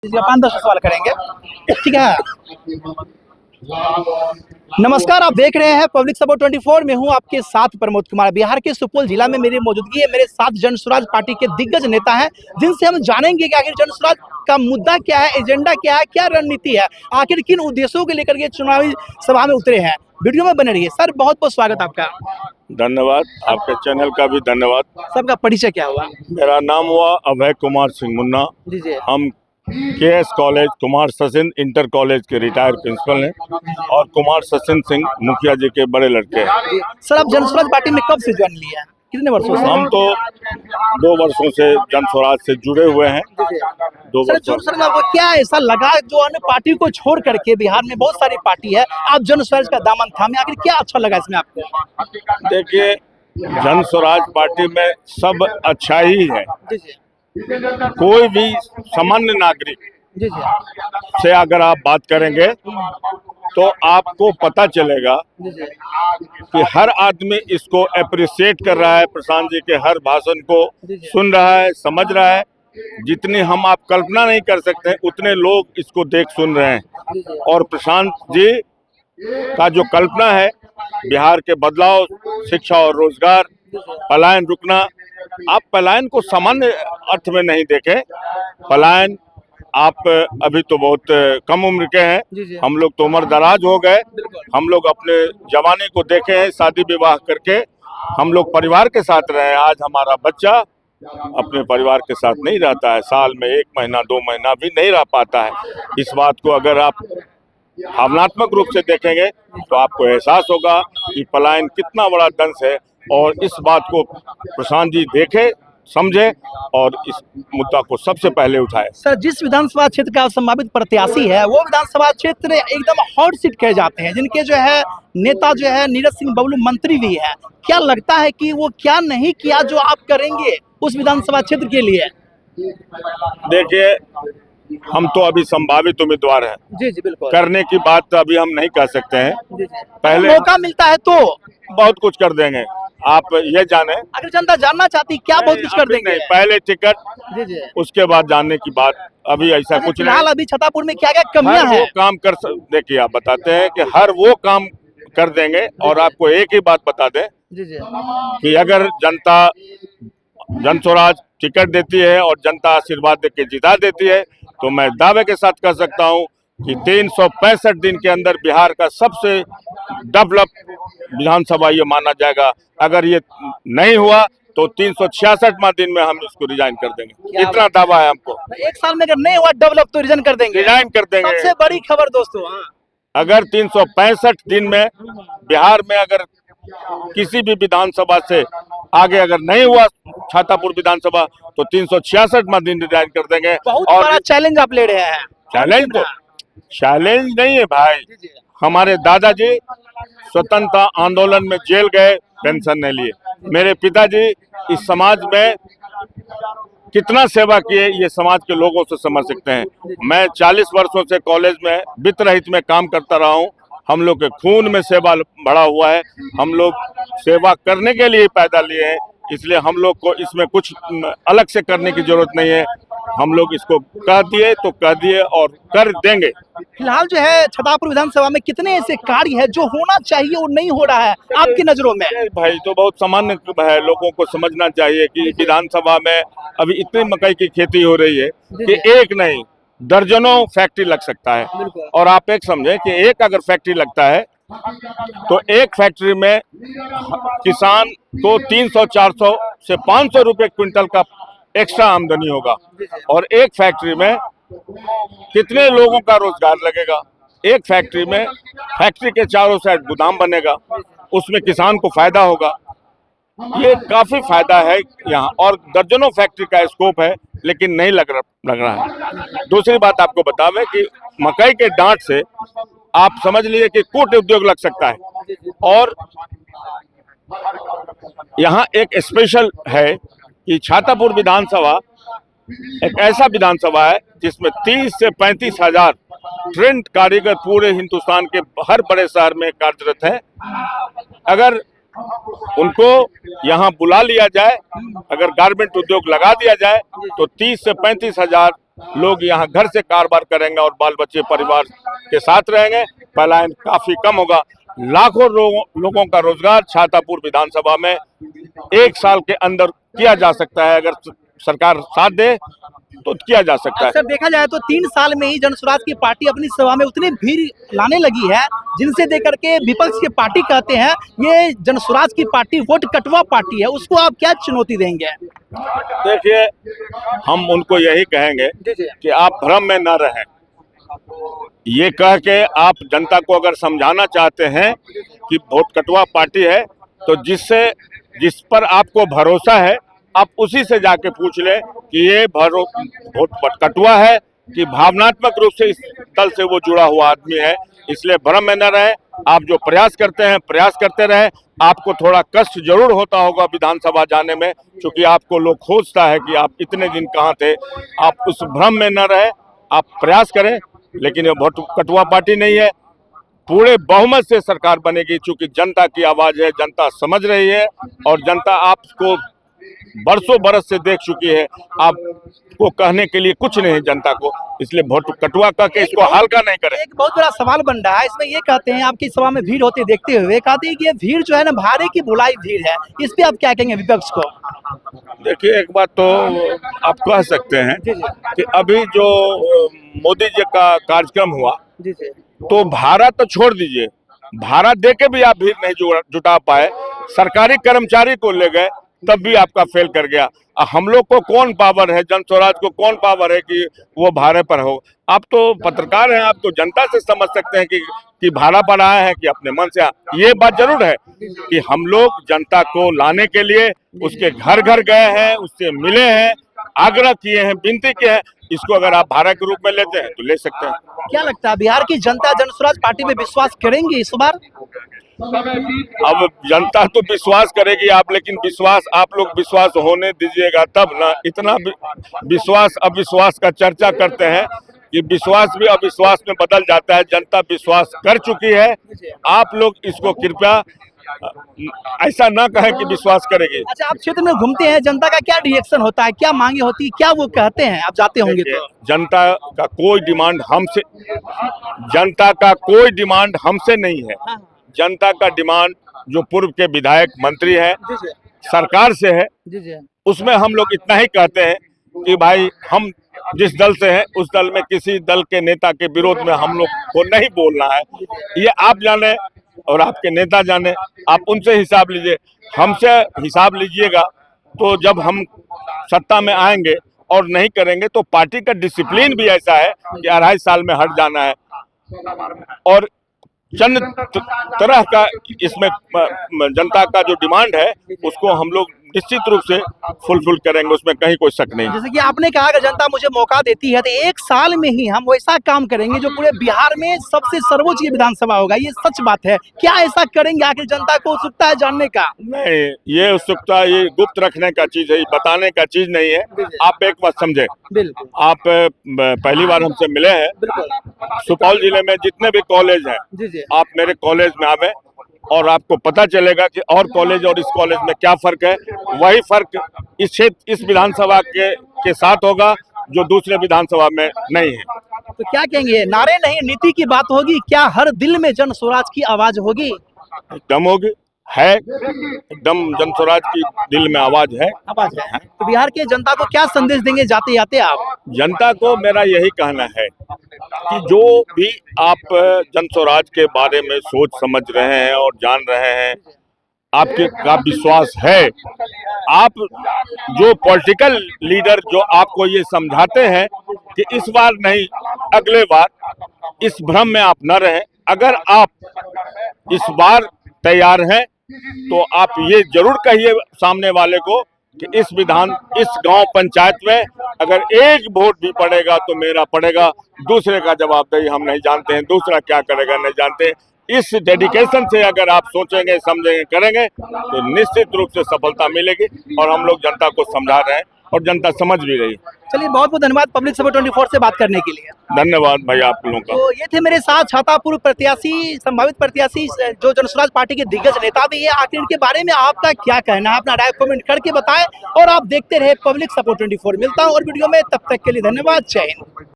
पाँच 10 सवाल करेंगे, ठीक है। नमस्कार, आप देख रहे हैं पब्लिक सपोर्ट 24 में हूं आपके साथ प्रमोद कुमार। बिहार के सुपौल जिला में मेरी मौजूदगी है। मेरे साथ जन स्वराज पार्टी के दिग्गज नेता हैं, जिनसे हम जानेंगे कि आखिर जन स्वराज का मुद्दा क्या है, एजेंडा क्या है, क्या रणनीति है, आखिर किन उद्देश्यों को लेकर के चुनावी सभा में उतरे हैं। वीडियो में बने रहिए। सर, बहुत बहुत स्वागत आपका। धन्यवाद, आपके चैनल का भी धन्यवाद। सबका परिचय क्या हुआ? मेरा नाम हुआ अभय कुमार सिंह मुन्ना। जी। हम KS college Kumar Sachin inter college के रिटायर्ड प्रिंसिपल हैं और कुमार सचिन सिंह मुखिया जी के बड़े लड़के हैं। सर, आप जन स्वराज पार्टी में कब से ज्वाइन लिया है, कितने वर्षों से? हम तो 2 वर्षों से जन स्वराज से जुड़े हुए हैं। 2 वर्षों। सर, आपको क्या ऐसा लगा जो अन्य पार्टी को छोड़ करके, बिहार में बहुत सारी पार्टी है, आप जन स्वराज का दामन थामे, आखिर क्या अच्छा लगा इसमें आपको? देखिए, जन स्वराज पार्टी में सब अच्छा ही है। कोई भी सामान्य नागरिक से अगर आप बात करेंगे तो आपको पता चलेगा कि हर आदमी इसको अप्रिशिएट कर रहा है। प्रशांत जी के हर भाषण को सुन रहा है, समझ रहा है। जितनी हम आप कल्पना नहीं कर सकते उतने लोग इसको देख सुन रहे हैं। और प्रशांत जी का जो कल्पना है, बिहार के बदलाव, शिक्षा और रोजगार, पलायन रुकना। आप पलायन को सामान्य अर्थ में नहीं देखें। पलायन, आप अभी तो बहुत कम उम्र के हैं, हम लोग तो उम्र दराज हो गए। हम लोग अपने जवानी को देखे हैं, शादी विवाह करके हम लोग परिवार के साथ रहे। आज हमारा बच्चा अपने परिवार के साथ नहीं रहता है, साल में 1 महीना 2 महीना भी नहीं रह पाता है। इस बात को अगर आप भावनात्मक रूप से देखेंगे तो आपको एहसास होगा कि पलायन कितना बड़ा दंश है। और इस बात को प्रशांत जी देखे, समझे और इस मुद्दा को सबसे पहले उठाए। सर, जिस विधानसभा क्षेत्र का संभावित प्रत्याशी है, वो विधानसभा क्षेत्र एकदम हॉट सीट कहे जाते हैं, जिनके जो है नेता जो है नीरज सिंह बबलू मंत्री भी है। क्या लगता है कि वो क्या नहीं किया जो आप करेंगे उस विधानसभा क्षेत्र के लिए? देखिए, हम तो अभी संभावित उम्मीदवार हैं। जी बिल्कुल। करने की बात तो अभी हम नहीं कर सकते हैं। पहले मौका मिलता है तो बहुत कुछ कर देंगे। आप ये जाने, अगर जनता जानना चाहती क्या बहुत कुछ कर देंगे? नहीं, पहले टिकट, उसके बाद जानने की बात। अभी ऐसा कुछ नहीं। अभी छतरपुर में क्या क्या कमियां हैं? वो काम कर, देखिए आप बताते हैं कि हर वो काम कर देंगे। और आपको एक ही बात बता दें कि अगर जनता जन स्वराज टिकट देती है और जनता आशीर्वाद देके जिता देती है तो मैं दावे के साथ कह सकता हूं कि 365 दिन के अंदर बिहार का सबसे डेवलप विधानसभा ये माना जाएगा। अगर ये नहीं हुआ तो 366वां दिन में हम इसको रिजाइन कर देंगे। इतना दावा है हमको। 1 साल में अगर नहीं हुआ डेवलप तो रिजाइन कर देंगे? रिजाइन कर देंगे। सबसे बड़ी खबर दोस्तों। अगर 365 दिन में बिहार में अगर किसी भी विधानसभा से आगे अगर नहीं हुआ छातापुर विधानसभा तो 366वां दिन रिजाइन कर देंगे। बहुत बड़ा चैलेंज आप ले रहे हैं। चैलेंज नहीं है भाई। हमारे दादाजी स्वतंत्रता आंदोलन में जेल गए, पेंशन नहीं लिए। मेरे पिताजी इस समाज में कितना सेवा किए, ये समाज के लोगों से समझ सकते हैं। मैं 40 वर्षों से कॉलेज में वित्त रहित में काम करता रहा हूँ। हम लोग के खून में सेवा बढ़ा हुआ है। हम लोग सेवा करने के लिए पैदा लिए हैं, इसलिए हम लोग को इसमें कुछ अलग से करने की जरूरत नहीं है। हम लोग इसको कह दिए तो कह दिए और कर देंगे। फिलहाल जो है छतरपुर विधानसभा में कितने ऐसे कार्य है जो होना चाहिए वो नहीं हो रहा है आपकी नजरों में? भाई तो बहुत सामान्य है, लोगों को समझना चाहिए कि विधानसभा में अभी इतनी मकई की खेती हो रही है कि एक नहीं दर्जनों फैक्ट्री लग सकता है। और आप एक समझे कि एक अगर फैक्ट्री लगता है तो एक फैक्ट्री में किसान को 300, 400 से 500 रुपए क्विंटल का एक्स्ट्रा आमदनी होगा। और एक फैक्ट्री में कितने लोगों का रोजगार लगेगा? एक फैक्ट्री में, फैक्ट्री के चारों साइड गोदाम बनेगा, उसमें किसान को फायदा होगा। ये काफी फायदा है यहाँ। और दर्जनों फैक्ट्री का स्कोप है लेकिन नहीं लग रहा है। दूसरी बात आपको बतावे कि मकई के डांट से आप समझ लीजिए कि कुट उद्योग लग सकता है। और यहाँ एक स्पेशल है कि छातापुर विधानसभा एक ऐसा विधानसभा है जिसमें 30 से 35 हजार ट्रेंड कारीगर पूरे हिंदुस्तान के हर बड़े शहर में कार्यरत हैं। अगर उनको यहाँ बुला लिया जाए, अगर गारमेंट उद्योग लगा दिया जाए तो 30 से 35 हजार लोग यहाँ घर से कारोबार करेंगे और बाल बच्चे परिवार के साथ रहेंगे, पलायन काफी कम होगा। लाखों लोगों का रोजगार छातापुर विधानसभा में 1 साल के अंदर किया जा सकता है, अगर सरकार साथ दे तो किया जा सकता है। अक्सर देखा जाए तो 3 साल में ही जनसुराज की पार्टी अपनी सभा में उतनी भीड़ लाने लगी है, जिनसे देकर के विपक्ष की पार्टी कहते हैं ये जनसुराज की पार्टी वोट कटवा पार्टी है। उसको आप क्या चुनौती देंगे? देखिए, हम उनको यही कहेंगे कि आप भ्रम में न रहें। ये कह के आप जनता को अगर समझाना चाहते हैं कि वोट कटवा पार्टी है, तो जिस पर आपको भरोसा है आप उसी से जाके पूछ लें कि ये वोट कटवा है कि भावनात्मक रूप से इस दल से वो जुड़ा हुआ आदमी है। इसलिए भ्रम में न रहे। आप जो प्रयास करते हैं प्रयास करते रहे। आपको थोड़ा कष्ट जरूर होता होगा विधानसभा जाने में, क्योंकि आपको लोग खोजता है कि आप इतने दिन कहाँ थे। आप उस भ्रम में न रहे, आप प्रयास करें। लेकिन ये वोट कटवा पार्टी नहीं है, पूरे बहुमत से सरकार बनेगी, क्योंकि जनता की आवाज है, जनता समझ रही है और जनता आपको बरसों बरस से देख चुकी है। आपको कहने के लिए कुछ नहीं है जनता को, इसलिए वोट कटवा करके इसको हल्का नहीं करें। एक बहुत बड़ा सवाल बन रहा है इसमें, ये कहते हैं आपकी सभा में भीड़ होते देखते हुए कहते हैं कि ये भीड़ जो है ना भारे की बुलाई भीड़ है। इस पे आप क्या कहेंगे विपक्ष को? देखिए, एक बात तो आप कह सकते हैं कि अभी जो मोदी जी का कार्यक्रम हुआ, तो भाड़ा तो छोड़ दीजिए, भाड़ा दे के भी आप भीड़ नहीं जुटा पाए। सरकारी कर्मचारी को ले गए तब भी आपका फेल कर गया। हम लोग को कौन पावर है, जनस्वराज को कौन पावर है कि वो भाड़े पर हो? आप तो पत्रकार हैं, आप तो जनता से समझ सकते हैं कि भाड़ा पर आए हैं कि अपने मन से। ये बात जरूर है कि हम लोग जनता को लाने के लिए उसके घर घर गए हैं, उससे मिले हैं, आग्रह किए हैं, विनती किए हैं। इसको अगर आप भाड़ा के रूप में लेते हैं तो ले सकते हैं। क्या लगता है बिहार की जनता जनसुराज पार्टी में विश्वास करेंगी इस बार? अब जनता तो विश्वास करेगी लेकिन विश्वास आप लोग विश्वास होने दीजिएगा तब ना। इतना विश्वास अविश्वास का चर्चा करते हैं कि विश्वास भी अविश्वास में बदल जाता है। जनता विश्वास कर चुकी है। आप लोग इसको कृपया ऐसा ना कहें कि विश्वास करेगी। अच्छा, आप क्षेत्र में घूमते हैं, जनता का क्या रिएक्शन होता है, क्या मांगे होती है, क्या वो कहते हैं? आप जाते होंगे तो। जनता का कोई डिमांड हमसे नहीं है। जनता का डिमांड जो पूर्व के विधायक मंत्री हैं, सरकार से है। उसमें हम लोग इतना ही कहते हैं कि भाई हम जिस दल से हैं उस दल में किसी दल के नेता के विरोध में हम लोग को नहीं बोलना है। ये आप जाने और आपके नेता जाने, आप उनसे हिसाब लीजिए। हमसे हिसाब लीजिएगा तो जब हम सत्ता में आएंगे और नहीं करेंगे तो पार्टी का डिसिप्लिन भी ऐसा है कि 2.5 साल में हट जाना है। और चंद तरह का इसमें जनता का जो डिमांड है उसको हम लोग निश्चित रूप से फुलफिल करेंगे, उसमें कहीं कोई शक नहीं। जैसे कि आपने कहा कि जनता मुझे मौका देती है तो 1 साल में ही हम वैसा काम करेंगे जो पूरे बिहार में सबसे सर्वोच्च विधानसभा होगा। ये सच बात है क्या? ऐसा करेंगे? आखिर जनता को उत्सुकता है जानने का। नहीं, ये उत्सुकता ये गुप्त रखने का चीज है, बताने का चीज नहीं है। आप एक बात समझे, आप पहली बार हमसे मिले हैं। सुपौल जिले में जितने भी कॉलेज हैं, आप मेरे कॉलेज में आवे और आपको पता चलेगा कि और कॉलेज और इस कॉलेज में क्या फर्क है। वही फर्क इस क्षेत्र इस विधानसभा के साथ होगा जो दूसरे विधानसभा में नहीं है। तो क्या कहेंगे? नारे नहीं, नीति की बात होगी क्या? हर दिल में जन स्वराज की आवाज होगी? एकदम होगी, है एकदम जनस्वराज की दिल में आवाज है। तो बिहार के जनता को क्या संदेश देंगे जाते जाते आप? जनता को मेरा यही कहना है कि जो भी आप जनस्वराज के बारे में सोच समझ रहे हैं और जान रहे हैं, आपके का विश्वास है। आप जो पॉलिटिकल लीडर जो आपको ये समझाते हैं कि इस बार नहीं अगले बार, इस भ्रम में आप न रहें। अगर आप इस बार तैयार हैं तो आप ये जरूर कहिए सामने वाले को कि इस गांव पंचायत में अगर एक वोट भी पड़ेगा तो मेरा पड़ेगा। दूसरे का जवाबदेही हम नहीं जानते हैं, दूसरा क्या करेगा नहीं जानते हैं। इस डेडिकेशन से अगर आप सोचेंगे, समझेंगे, करेंगे तो निश्चित रूप से सफलता मिलेगी। और हम लोग जनता को समझा रहे हैं और जनता समझ भी गई। चलिए, बहुत बहुत धन्यवाद पब्लिक सपोर्ट 24 से बात करने के लिए। धन्यवाद भाई आप लोगों का। तो ये थे मेरे साथ छातापुर प्रत्याशी, संभावित प्रत्याशी जो जनसुराज पार्टी के दिग्गज नेता भी है। आखिर इनके बारे में आपका क्या कहना है, अपना राय कमेंट करके बताएं और आप देखते रहे पब्लिक सपोर्ट 24। मिलता हूं और वीडियो में, तब तक के लिए धन्यवाद। जय हिंद।